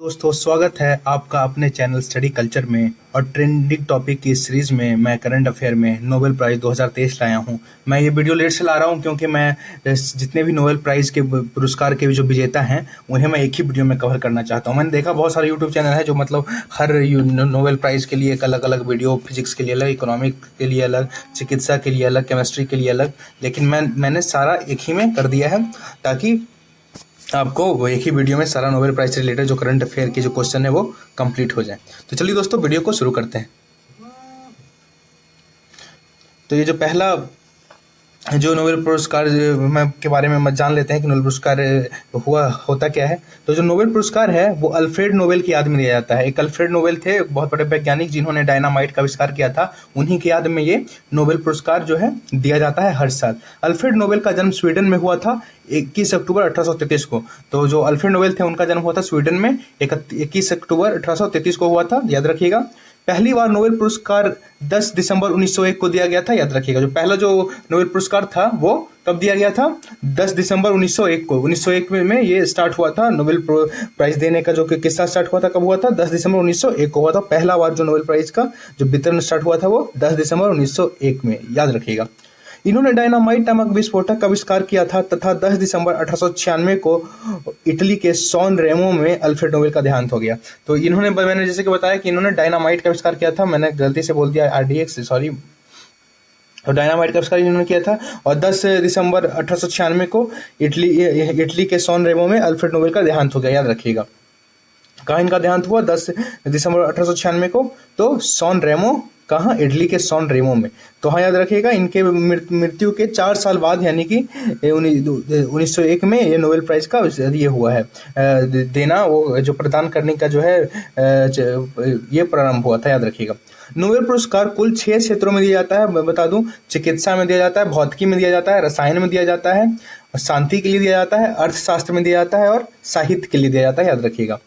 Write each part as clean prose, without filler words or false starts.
दोस्तों, स्वागत है आपका अपने चैनल स्टडी कल्चर में और ट्रेंडिंग टॉपिक की सीरीज में। मैं करंट अफेयर में नोबेल प्राइज़ 2023 लाया हूं। मैं ये वीडियो लेट से ला रहा हूं क्योंकि मैं जितने भी नोबेल प्राइज़ के पुरस्कार के जो विजेता हैं उन्हें मैं एक ही वीडियो में कवर करना चाहता हूं। मैंने देखा बहुत सारे यूट्यूब चैनल है जो मतलब हर नोबेल प्राइज़ के लिए एक अलग अलग वीडियो, फिजिक्स के लिए अलग, इकोनॉमिक के लिए अलग, चिकित्सा के लिए अलग, केमिस्ट्री के लिए अलग, लेकिन मैंने सारा एक ही में कर दिया है ताकि आपको वो एक ही वीडियो में सारा नोबेल प्राइज से रिलेटेड जो करंट अफेयर के जो क्वेश्चन है वो कंप्लीट हो जाए। तो चलिए दोस्तों, वीडियो को शुरू करते हैं। तो ये जो पहला जो नोबेल पुरस्कार में के बारे में जान लेते हैं कि नोबेल पुरस्कार होता क्या है। तो जो नोबेल पुरस्कार है वो अल्फ्रेड नोबेल की याद में दिया जाता है। एक अल्फ्रेड नोबेल थे, बहुत बड़े वैज्ञानिक जिन्होंने डायनामाइट का आविष्कार किया था। उन्हीं की याद में ये नोबेल पुरस्कार जो है दिया जाता है हर साल। अल्फ्रेड नोबेल का जन्म स्वीडन में हुआ था 21 अक्टूबर 1833 को। तो जो अल्फ्रेड नोबेल थे उनका जन्म हुआ था स्वीडन में 21 अक्टूबर 1833 को हुआ था, याद रखिएगा। पहली बार नोबेल पुरस्कार 10 दिसंबर 1901 को दिया गया था, याद रखिएगा। जो पहला जो नोबेल पुरस्कार था वो कब दिया गया था? 10 दिसंबर 1901 को। 1901 में ये स्टार्ट हुआ था, नोबेल प्राइज देने का जो किस्सा स्टार्ट हुआ था। कब हुआ था? 10 दिसंबर 1901 को हुआ था। पहला बार जो नोबेल प्राइज का जो वितरण स्टार्ट हुआ था वो 10 दिसंबर 1901 में, याद रखिएगा। इन्होंने डायनामाइट नामक विस्फोटक का आविष्कार किया था तथा 10 दिसंबर 1896 को इटली के सॉन रेमो में अल्फ्रेड नोबेल का देहांत हो गया। तो इन्होंने, मैंने जैसे कि बताया कि इन्होंने डायनामाइट का आविष्कार किया था, मैंने गलती से बोल दिया RDX, सॉरी। तो डायनामाइट का आविष्कार इन्होंने किया था और 10 दिसंबर 1896 को इटली के सॉन रेमो में अल्फ्रेड नोबेल का देहांत हो गया, याद रखिएगा। कहाँ इनका देहांत हुआ? 10 दिसंबर 1896 को। तो सॉन रेमो कहाँ? इटली के सॉन रेमो में। तो हाँ, याद रखिएगा। इनके मृत्यु के 4 साल बाद यानी कि 1901 में ये नोबेल प्राइज का ये हुआ है देना, वो जो प्रदान करने का जो है ये प्रारंभ हुआ था, याद रखिएगा। नोबेल पुरस्कार कुल 6 क्षेत्रों में दिया जाता है, मैं बता दूं। चिकित्सा में दिया जाता है, भौतिकी में दिया जाता है, रसायन में दिया जाता है, शांति के लिए दिया जाता है, अर्थशास्त्र में दिया जाता है और साहित्य के लिए दिया जाता है, याद रखिएगा।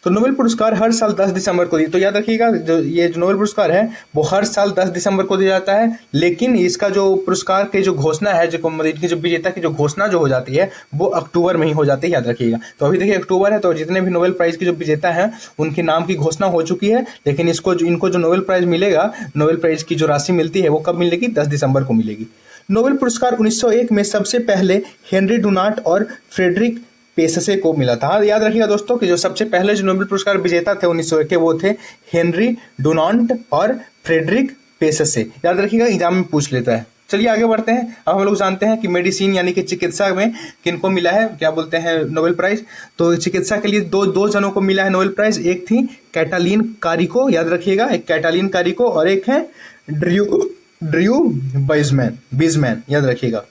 तो नोबेल पुरस्कार हर साल 10 दिसंबर को तो याद रखिएगा, जो ये जो नोबेल पुरस्कार है वो हर साल 10 दिसंबर को दिया जाता है। लेकिन इसका जो पुरस्कार की जो घोषणा है, जो इनकी जो विजेता की जो घोषणा जो हो जाती है वो अक्टूबर में ही हो जाती है, याद रखिएगा। तो अभी देखिए अक्टूबर है, तो जितने भी नोबेल प्राइज के जो विजेता हैं उनके नाम की घोषणा हो चुकी है। लेकिन इनको जो नोबेल प्राइज मिलेगा, नोबेल प्राइज की जो राशि मिलती है वो कब मिलेगी? 10 दिसंबर को मिलेगी। नोबेल पुरस्कार 1901 में सबसे पहले हेनरी डुनांट और फ्रेडरिक पेससे को मिला था। याद रखिएगा दोस्तों कि जो सबसे पहले जो नोबेल पुरस्कार विजेता थे 1901 के वो थे हेनरी डुनांट और फ्रेडरिक पेससे, याद रखिएगा, एग्जाम में पूछ लेता है। चलिए आगे बढ़ते हैं। अब हम लोग जानते हैं कि मेडिसिन यानी कि चिकित्सा में किनको मिला है, क्या बोलते हैं, नोबेल प्राइज। तो चिकित्सा के लिए दो जनों को मिला है नोबेल प्राइज। एक थी कैटालीन कारिको, याद रखिएगा, एक कैटालीन कारिको और एक है ड्रू बीजमैन, याद रखिएगा।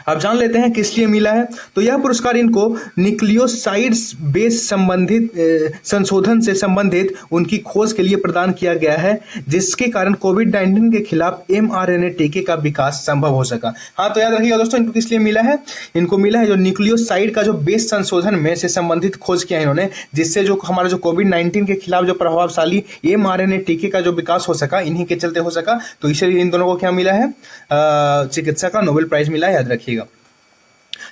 अब जान लेते हैं किस लिए मिला है। तो यह पुरस्कार इनको न्यूक्लियोसाइड्स बेस संबंधित संशोधन से संबंधित उनकी खोज के लिए प्रदान किया गया है, जिसके कारण कोविड-19 के खिलाफ mRNA टीके का विकास संभव हो सका। हाँ, तो याद रखिएगा दोस्तों, इनको किस लिए मिला है? इनको मिला है जो न्यूक्लियोसाइड का जो बेस संशोधन में से संबंधित खोज किया है इन्होंने, जिससे जो हमारा जो कोविड-19 के खिलाफ जो प्रभावशाली mRNA टीके का जो विकास हो सका, इन्हीं के चलते हो सका। तो इसलिए इन दोनों को क्या मिला है? चिकित्सा का नोबेल प्राइज मिला है, याद रखिएगा।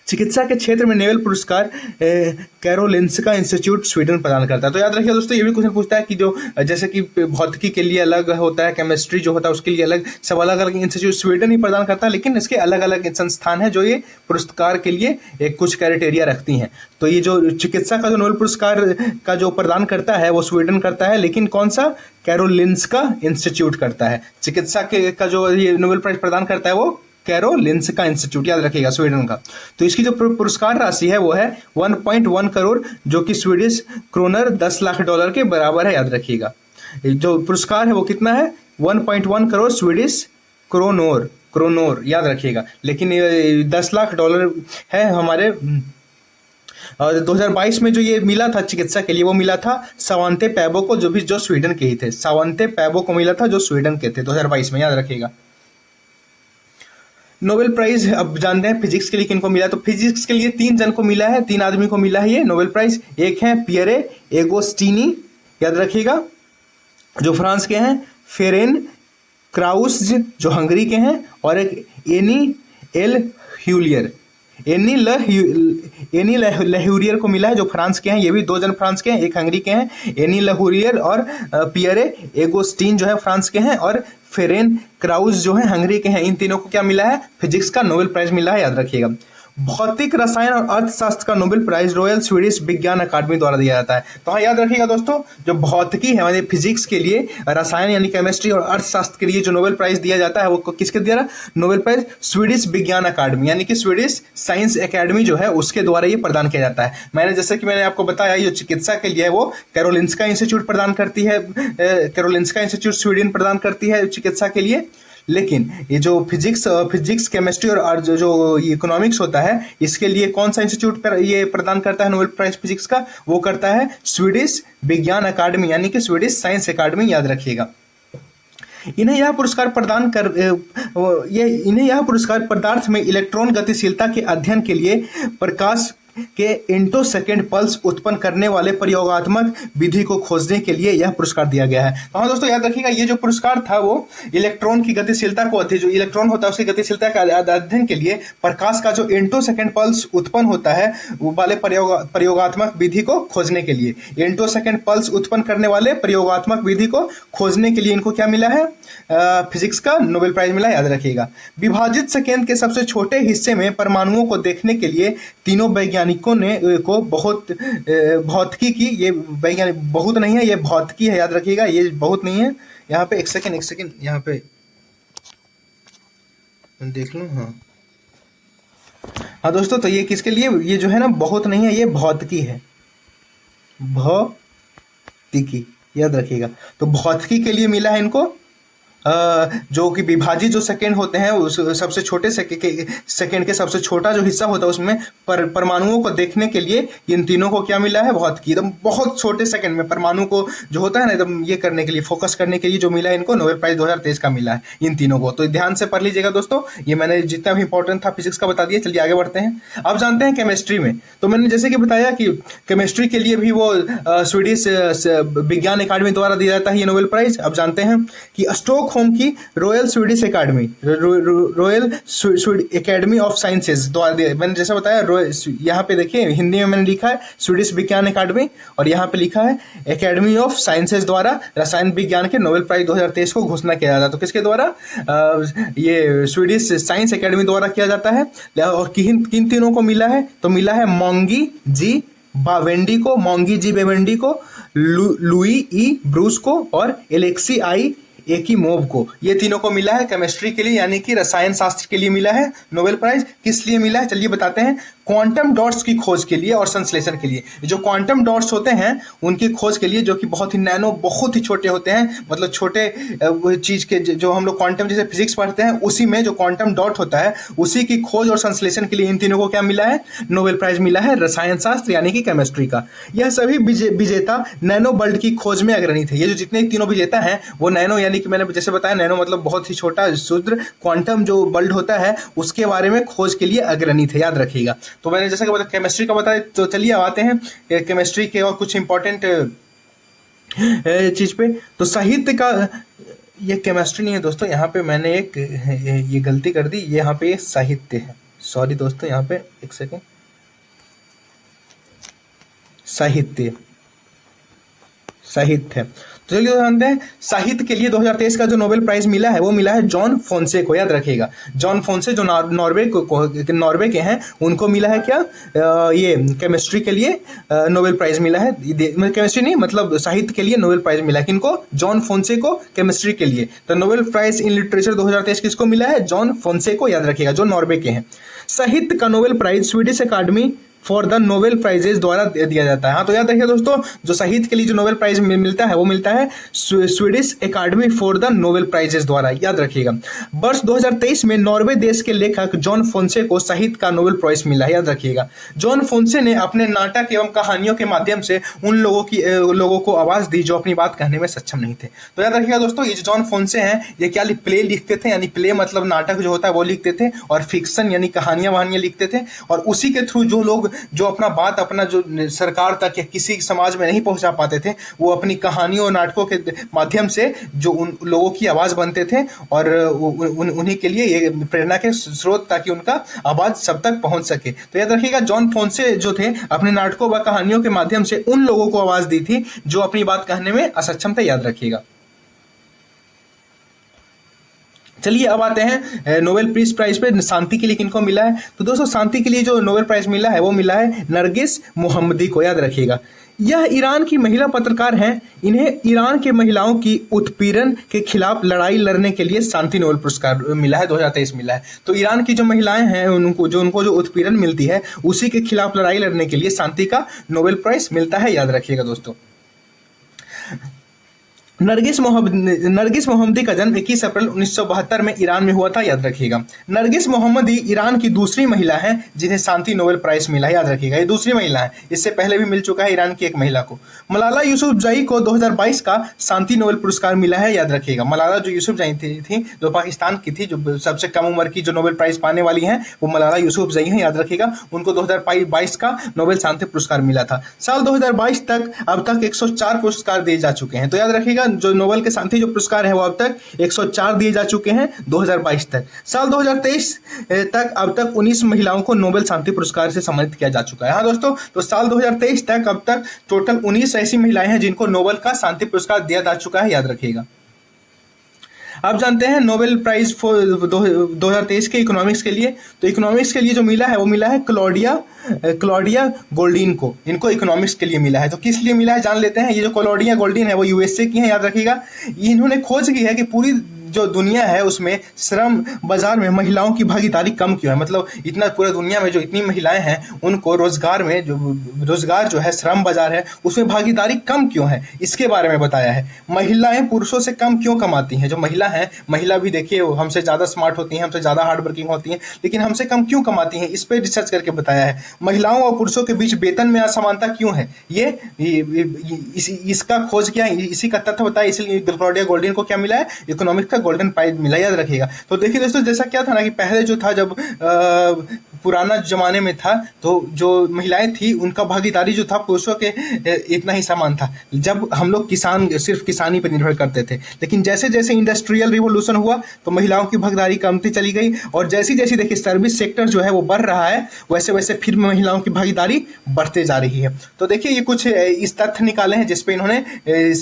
चिकित्सा के क्षेत्र में नोबेल पुरस्कार कैरोलिंस्का इंस्टीट्यूट स्वीडन प्रदान करता है। तो याद रखिए दोस्तों, ये भी क्वेश्चन पूछता है कि जो जैसे कि भौतिकी के लिए अलग होता है, केमिस्ट्री जो होता है उसके लिए अलग, सब अलग अलग इंस्टीट्यूट स्वीडन ही प्रदान करता है, लेकिन इसके अलग अलग संस्थान है जो ये पुरस्कार के लिए एक कुछ क्राइटेरिया रखती हैं। तो ये जो चिकित्सा का जो नोबेल पुरस्कार का जो प्रदान करता है वो स्वीडन करता है, लेकिन कौन सा? कैरोलिंस्का इंस्टीट्यूट करता है। चिकित्सा का जो ये नोबेल प्राइज प्रदान करता है वो कैरोलिंस्का इंस्टीट्यूट, याद रखिएगा, स्वीडन का। तो इसकी जो पुरस्कार राशि है वो है 1.1 करोड़, जो कि स्वीडिश क्रोनर 10 लाख डॉलर के बराबर है, याद रखिएगा। जो पुरस्कार है वो कितना है? 1.1 करोड़ स्वीडिश क्रोनोर, याद रखिएगा। लेकिन 10 लाख डॉलर है हमारे। और 2022 में जो ये मिला था चिकित्सा के लिए वो मिला था सावंते पैबो को, जो स्वीडन के ही थे। सावंते पैबो को मिला था जो स्वीडन के थे 2022 में, याद रखिएगा। नोबेल प्राइज अब जानते हैं फिजिक्स के लिए किनको मिला। तो फिजिक्स के लिए 3 जन को मिला है, 3 आदमी को मिला है ये नोबेल प्राइज। एक है पियरे एगोस्टीनी, याद रखिएगा, जो फ्रांस के हैं, फेरेन क्राउस जो हंगरी के हैं, और एक एनी एल ह्यूलियर, एनी लहूरियर को मिला है, जो फ्रांस के हैं, ये भी 2 जन फ्रांस के हैं, एक हंगरी के हैं, एनी लहूरियर और पियरे एगोस्टीन जो है फ्रांस के हैं, और फेरेन क्राउज जो है हंगरी के हैं। इन तीनों को क्या मिला है? फिजिक्स का नोबेल प्राइज मिला है, याद रखिएगा। भौतिक रसायन और अर्थशास्त्र का नोबेल प्राइज रॉयल स्वीडिश विज्ञान अकादमी द्वारा दिया जाता है। तो हाँ, याद रखिएगा दोस्तों, जो भौतिकी है मतलब फिजिक्स के लिए, रसायन यानी केमिस्ट्री और अर्थशास्त्र के लिए जो नोबेल प्राइज दिया जाता है वो किसके द्वारा? नोबेल प्राइज स्वीडिश विज्ञान अकादमी यानी कि स्वीडिश साइंस अकेडमी जो है उसके द्वारा ये प्रदान किया जाता है। जैसे कि मैंने आपको बताया, जो चिकित्सा के लिए है वो कैरोलिंस्का इंस्टीट्यूट प्रदान करती है, कैरोलिंस्का इंस्टीट्यूट स्वीडन प्रदान करती है चिकित्सा के लिए। लेकिन ये जो फिजिक्स केमिस्ट्री और जो इकोनॉमिक्स होता है, इसके लिए कौन सा इंस्टीट्यूट पर ये प्रदान करता है नोबेल प्राइज फिजिक्स का? वो करता है स्वीडिश विज्ञान अकादमी यानी कि स्वीडिश साइंस अकादमी, याद रखिएगा। इन्हें यह पुरस्कार पदार्थ में इलेक्ट्रॉन गतिशीलता के अध्ययन के लिए प्रकाश के इंटोसेकेंड पल्स उत्पन्न करने वाले प्रयोगात्मक विधि को खोजने के लिए यह पुरस्कार दिया गया है। तो हाँ दोस्तों, याद रखिएगा, ये जो पुरस्कार था वो इलेक्ट्रॉन की गतिशीलता को, जो इलेक्ट्रॉन होता है उसकी गतिशीलता के अध्ययन के लिए प्रकाश का जो इंटोसेकेंड पल्स उत्पन्न होता है वो वाले प्रयोगात्मक विधि को खोजने के लिए, इंटोसेकेंड पल्स उत्पन्न करने वाले प्रयोगात्मक विधि को खोजने के लिए इनको क्या मिला है? फिजिक्स का नोबेल प्राइज मिला, याद रखिएगा। विभाजित सेकेंड के सबसे छोटे हिस्से में परमाणुओं को देखने के लिए तीनों वैज्ञानिकों ने को बहुत भौतिकी की, ये वैज्ञानिक बहुत नहीं है, ये भौतिकी है, याद रखिएगा, ये बहुत नहीं है। यहाँ पे एक सेकेंड यहाँ पे देख लूँ। हाँ दोस्तों, तो ये किसके लिए? ये जो है ना बहुत नहीं है, ये भौतिकी है, भौतिकी, याद रखिएगा। तो भौतिकी के लिए मिला है इनको, जो कि विभाजित जो सेकंड होते हैं उस सबसे छोटे सेकंड के सबसे छोटा जो हिस्सा होता है उसमें परमाणुओं को देखने के लिए इन तीनों को क्या मिला है? भौतिकी। एकदम बहुत छोटे सेकंड में परमाणु को जो होता है ना एकदम ये करने के लिए, फोकस करने के लिए जो मिला है इनको नोबेल प्राइज 2023 का मिला है इन तीनों को। तो ध्यान से पढ़ लीजिएगा दोस्तों, ये मैंने जितना भी इंपॉर्टेंट था फिजिक्स का बता दिया। चलिए आगे बढ़ते हैं। अब जानते हैं केमिस्ट्री में। तो मैंने जैसे कि बताया कि केमिस्ट्री के लिए भी वो स्वीडिश विज्ञान अकादमी द्वारा दिया जाता है ये नोबेल प्राइज। अब जानते हैं कि स्टॉकहोम की रॉयल स्वीडिश अकादमी, रॉयल एकेडमी ऑफ साइंसेज द्वारा, मैंने जैसा बताया, यहाँ पे देखिए हिंदी में मैंने लिखा है स्वीडिश विज्ञान अकादमी और यहाँ पे लिखा है एकेडमी ऑफ साइंसेज द्वारा रसायन विज्ञान के नोबेल प्राइज 2023 को घोषणा किया जाता है। तो किसके द्वारा? ये स्वीडिश साइंस अकेडमी द्वारा किया जाता है। और किन तीनों को मिला है? तो मिला है मोंगी जी बेवेंडी को, लुई ई ब्रूस को और एलेक्सी आई एकीमोव को। ये तीनों को मिला है केमिस्ट्री के लिए यानी कि रसायन शास्त्र के लिए मिला है नोबेल प्राइज। किस लिए मिला है चलिए बताते हैं। क्वांटम डॉट्स की खोज के लिए और संश्लेषण के लिए। जो क्वांटम डॉट्स होते हैं उनकी खोज के लिए, जो कि बहुत ही नैनो, बहुत ही छोटे होते हैं, मतलब छोटे चीज के, जो हम लोग क्वांटम जैसे फिजिक्स पढ़ते हैं उसी में जो क्वांटम डॉट होता है उसी की खोज और संश्लेषण के लिए इन तीनों को क्या मिला है? नोबेल प्राइज मिला है रसायन शास्त्र यानी कि केमिस्ट्री का। यह सभी विजेता नैनो बल्ट की खोज में अग्रणी थे। ये जो जितने तीनों विजेता हैं वो नैनो यानी कि मैंने जैसे बताया, नैनो मतलब बहुत ही छोटा क्षुद्र क्वांटम जो बल्ट होता है उसके बारे में खोज के लिए अग्रणी थे, याद रखिएगा। तो मैंने जैसे कि बताया केमिस्ट्री का बताया, तो चलिए आते हैं केमिस्ट्री के और कुछ इंपॉर्टेंट चीज पे। तो साहित्य का, ये केमिस्ट्री नहीं है दोस्तों, यहाँ पे मैंने एक ये गलती कर दी, ये यहाँ पे ये साहित्य है, सॉरी दोस्तों, यहाँ पे एक सेकेंड, साहित्य तो चलिए जानते हैं साहित्य के लिए 2023 का जो नोबेल प्राइज मिला है वो मिला है जॉन फोंसे को, याद रखिएगा। जॉन फोंसे जो नॉर्वे के हैं उनको मिला है क्या? ये केमिस्ट्री के लिए नोबेल प्राइज मिला है। केमिस्ट्री नहीं, मतलब साहित्य के लिए नोबेल प्राइज मिला है। किनको? जॉन फोंसे को केमिस्ट्री के लिए। तो नोबेल प्राइज इन लिटरेचर 2023 किसको मिला है? जॉन फोंसे को, याद रखिएगा, जो नॉर्वे के हैं। साहित्य का नोबेल प्राइज स्वीडिश अकादमी फॉर द नोबेल प्राइजेस द्वारा दिया जाता है। हाँ, तो याद रखिए दोस्तों, जो साहित्य के लिए जो नोबेल प्राइज मिलता है वो मिलता है स्वीडिश अकादमी फॉर द नोबेल प्राइजेस द्वारा, याद रखिएगा। वर्ष 2023 में नॉर्वे देश के लेखक जॉन फोंसे को साहित्य का नोबेल प्राइज मिला है, याद रखिएगा। जॉन फोंसे ने अपने नाटक एवं कहानियों के माध्यम से उन लोगों को आवाज दी जो अपनी बात कहने में सक्षम नहीं थे। तो याद रखिएगा दोस्तों, ये जो जॉन फोंसे हैं ये क्या प्ले लिखते थे, यानी प्ले मतलब नाटक जो होता है वो लिखते थे, और फिक्शन यानी कहानियां लिखते थे, और उसी के थ्रू जो लोग जो अपना बात अपना जो सरकार तक या किसी समाज में नहीं पहुंचा पाते थे, वो अपनी कहानियों और नाटकों के माध्यम से जो उन लोगों की आवाज़ बनते थे और उन्हीं के लिए ये प्रेरणा के स्रोत, ताकि उनका आवाज़ सब तक पहुंच सके। तो याद रखिएगा, जॉन फोंसे जो थे अपने नाटकों व कहानियों के माध्यम से उन लोगों को आवाज़ दी थी जो अपनी बात कहने में असक्षम थे। याद रखिएगा। चलिए अब आते हैं नोबेल पीस प्राइज पे शांति के लिए किनको मिला है। तो दोस्तों, शांति के लिए जो नोबेल प्राइज मिला है वो मिला है नरगिस मोहम्मदी को। याद रखिएगा, यह ईरान की महिला पत्रकार हैं। इन्हें ईरान के महिलाओं की उत्पीड़न के खिलाफ लड़ाई लड़ने के लिए शांति नोबेल पुरस्कार मिला है, 2023 मिला है। तो ईरान की जो महिलाएं हैं उनको जो उत्पीड़न मिलती है उसी के खिलाफ लड़ाई लड़ने के लिए शांति का नोबेल प्राइज मिलता है। याद रखिएगा दोस्तों। नरगिस मोहम्मदी का जन्म 21 अप्रैल 1972 में ईरान में हुआ था। याद रखिएगा, नरगिस मोहम्मदी ईरान की दूसरी महिला हैं जिन्हें शांति नोबेल प्राइज मिला है। याद रखिएगा, ये दूसरी महिला है, इससे पहले भी मिल चुका है ईरान की एक महिला को। मलाला यूसुफजई को 2022 का शांति नोबेल पुरस्कार मिला है। याद रखिएगा, मलाला जो यूसुफजई थी जो पाकिस्तान की थी, जो सबसे कम उम्र की जो नोबेल प्राइज पाने वाली हैं, वो मलाला यूसुफजई हैं। याद रखिएगा, उनको 2022 का नोबेल शांति पुरस्कार मिला था। साल 2022 तक अब तक 104 पुरस्कार दिए जा चुके हैं। तो याद रखिएगा, जो नोबेल के शांति जो पुरस्कार है वो अब तक 104 दिए जा चुके हैं 2022 तक। साल 2023 तक अब तक 19 महिलाओं को नोबेल शांति पुरस्कार से सम्मानित किया जा चुका है। हाँ दोस्तों, तो साल 2023 तक अब तक टोटल 19 ऐसी महिलाएं हैं जिनको नोबेल का शांति पुरस्कार दिया जा चुका है। याद रखिएगा। आप जानते हैं नोबेल प्राइज 2023 के इकोनॉमिक्स के लिए, तो इकोनॉमिक्स के लिए जो मिला है वो मिला है क्लॉडिया गोल्डीन को। इनको इकोनॉमिक्स के लिए मिला है। तो किस लिए मिला है जान लेते हैं। ये जो क्लॉडिया गोल्डीन है वो यूएसए की है। याद रखिएगा, इन्होंने खोज की है कि पूरी जो दुनिया है उसमें श्रम बाजार में महिलाओं की भागीदारी कम क्यों है। मतलब इतना पूरा दुनिया में जो इतनी महिलाएं हैं उनको रोजगार जो है श्रम बाजार है उसमें भागीदारी कम क्यों है, इसके बारे में बताया है। महिलाएं पुरुषों से कम क्यों कमाती हैं। जो महिला हैं, महिला भी देखिए हमसे ज़्यादा स्मार्ट होती हैं, हमसे ज़्यादा हार्ड वर्किंग होती हैं, लेकिन हमसे कम क्यों कमाती हैं, इस पर रिसर्च करके बताया है। महिलाओं और पुरुषों के बीच वेतन में असमानता क्यों है, इसका खोज किया, इसी का तथ्य बताया। इसलिए क्लॉडिया गोल्डीन को क्या मिला है, इकोनॉमिक्स का गोल्डन प्राइज मिला। याद रखिएगा। तो देखिए दोस्तों, जैसा क्या था ना कि पहले जो था, जब पुराना जमाने में था, तो जो महिलाएं थी उनका भागीदारी जो था पुरुषों के इतना ही समान था। जब हम लोग सिर्फ किसानी पर निर्भर करते थे, लेकिन जैसे जैसे इंडस्ट्रियल रिवोल्यूशन हुआ तो महिलाओं की भागीदारी कमती चली गई, और जैसी जैसी देखिए सर्विस सेक्टर जो है वो बढ़ रहा है, वैसे वैसे फिर महिलाओं की भागीदारी बढ़ते जा रही है। तो देखिए ये कुछ इस तथ्य निकाले हैं जिसपे इन्होंने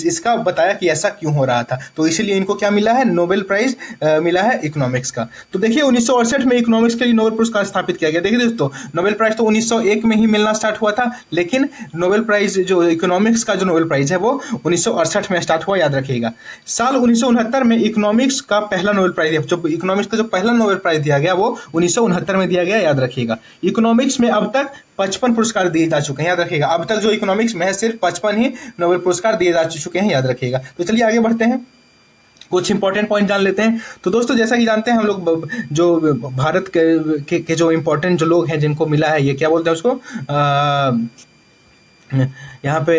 इसका बताया कि ऐसा क्यों हो रहा था। तो इसीलिए इनको क्या मिला है, नोबेल प्राइज मिला है इकोनॉमिक्स का। तो देखिए 1968 में इकोनॉमिक्स के लिए नोबेल पुरस्कार स्थापित किया गया। देखिए दोस्तों, नोबेल प्राइज तो 1901 में ही मिलना स्टार्ट हुआ था, लेकिन नोबेल प्राइज जो इकोनॉमिक्स का जो नोबेल प्राइज है वो 1968 में स्टार्ट हुआ। याद रखिएगा, साल 1969 में इकोनॉमिक्स का पहला नोबेल प्राइज, जो इकोनॉमिक्स का जो पहला नोबेल प्राइज दिया गया वो 1969 में दिया गया। याद रखिएगा, इकोनॉमिक्स में अब तक 55 पुरस्कार दिए जा चुके हैं। याद रखिएगा, अब तक जो इकोनॉमिक्स में है सिर्फ 55 ही नोबेल पुरस्कार दिए जा चुके हैं। याद रखिएगा। तो चलिए आगे बढ़ते हैं, कुछ इंपॉर्टेंट पॉइंट जान लेते हैं। तो दोस्तों, जैसा कि जानते हैं हम लोग, जो भारत के जो इंपॉर्टेंट जो लोग हैं जिनको मिला है, ये क्या बोलते हैं उसको, यहाँ पे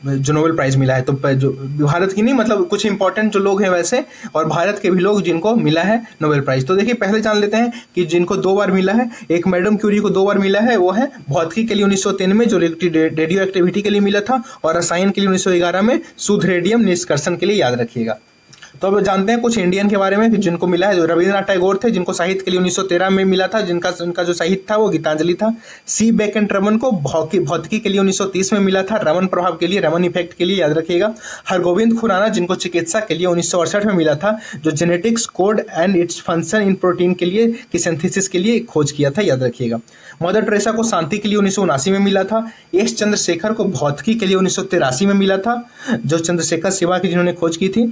जो नोबेल प्राइज मिला है, तो जो भारत की नहीं, मतलब कुछ इंपॉर्टेंट जो लोग हैं वैसे, और भारत के भी लोग जिनको मिला है नोबेल प्राइज। तो देखिए पहले जान लेते हैं कि जिनको 2 बार मिला है। एक मैडम क्यूरी को 2 बार मिला है, वो है भौतिकी के लिए 1903 में जो रेडियो एक्टिविटी के लिए मिला था, और रसायन के लिए 1911 में शुद्ध रेडियम निष्कर्षण के लिए। याद रखिएगा। तो अब जानते हैं कुछ इंडियन के बारे में जिनको मिला है। जो रविंद्रनाथ टैगोर थे, जिनको साहित्य के लिए 1913 में मिला था, उनका जो साहित्य था वो गीतांजलि था। सी बेकेंट रमन को भौतिकी के लिए 1930 में मिला था, रमन प्रभाव के लिए, रमन इफेक्ट के लिए। याद रखिएगा। हरगोविंद खुराना, जिनको चिकित्सा के लिए 1968 में मिला था, जो genetics code and its function in protein के लिए की सिंथेसिस के लिए खोज किया था। याद रखिएगा। मदर टेरेसा को शांति के लिए 1979 में मिला था। एस चंद्रशेखर को भौतिकी के लिए 1983 में मिला था, जो चंद्रशेखर शिवा की जिन्होंने खोज की थी।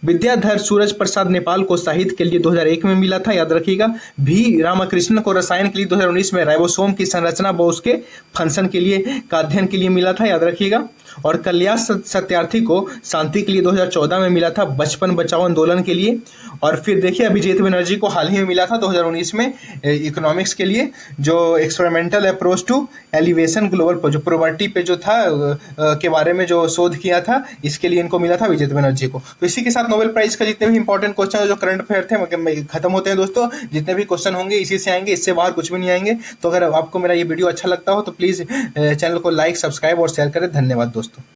विद्याधर सूरज प्रसाद नेपाल को साहित्य के लिए 2001 में मिला था। याद रखिएगा। भी रामकृष्ण को रसायन के लिए 2019 में राइबोसोम की संरचना व उसके फंक्शन के लिए का अध्ययन के लिए मिला था। याद रखिएगा। और कल्याण सत्यार्थी को शांति के लिए 2014 में मिला था, बचपन बचाओ आंदोलन के लिए। और फिर देखिए अभिजीत बनर्जी को हाल ही में मिला था 2019 में इकोनॉमिक्स के लिए, जो experimental approach to alleviation global, जो प्रोवर्टी पे जो था के बारे में जो शोध किया था, इसके लिए इनको मिला था अभिजीत बनर्जी को। तो इसी के साथ नोबेल प्राइज प्राइज का जितने भी इंपॉर्टेंट क्वेश्चन जो करंट अफेयर थे खत्म होते हैं दोस्तों। जितने भी क्वेश्चन होंगे इसी से आएंगे, इससे बाहर कुछ भी नहीं आएंगे। तो अगर आपको मेरा ये वीडियो अच्छा लगता हो तो प्लीज़ चैनल को लाइक, सब्सक्राइब और शेयर करें। धन्यवाद दोस्तों।